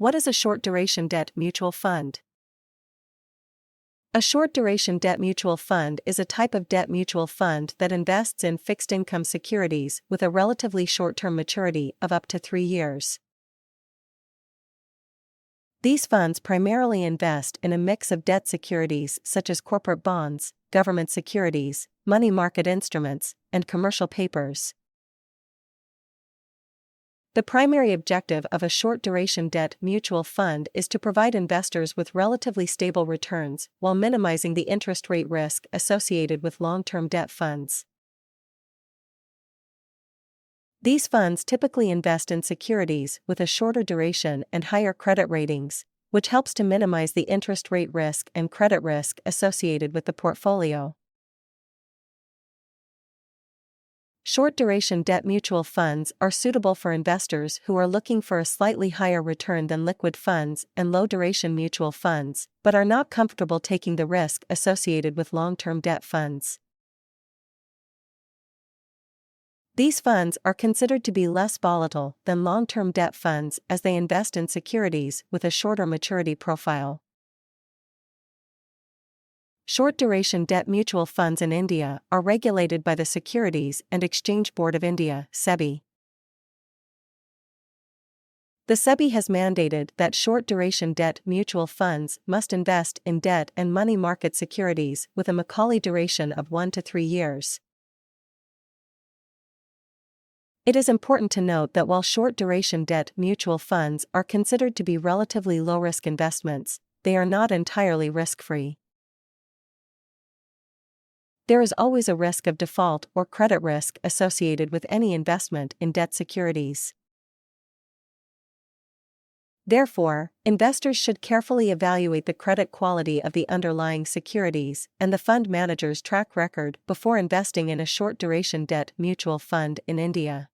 What is a short-duration debt mutual fund? A short-duration debt mutual fund is a type of debt mutual fund that invests in fixed-income securities with a relatively short-term maturity of up to 3 years. These funds primarily invest in a mix of debt securities such as corporate bonds, government securities, money market instruments, and commercial papers. The primary objective of a short-duration debt mutual fund is to provide investors with relatively stable returns while minimizing the interest rate risk associated with long-term debt funds. These funds typically invest in securities with a shorter duration and higher credit ratings, which helps to minimize the interest rate risk and credit risk associated with the portfolio. Short-duration debt mutual funds are suitable for investors who are looking for a slightly higher return than liquid funds and low-duration mutual funds, but are not comfortable taking the risk associated with long-term debt funds. These funds are considered to be less volatile than long-term debt funds as they invest in securities with a shorter maturity profile. Short-duration debt mutual funds in India are regulated by the Securities and Exchange Board of India (SEBI). The SEBI has mandated that short-duration debt mutual funds must invest in debt and money market securities with a Macaulay duration of 1 to 3 years. It is important to note that while short-duration debt mutual funds are considered to be relatively low-risk investments, they are not entirely risk-free. There is always a risk of default or credit risk associated with any investment in debt securities. Therefore, investors should carefully evaluate the credit quality of the underlying securities and the fund manager's track record before investing in a short-duration debt mutual fund in India.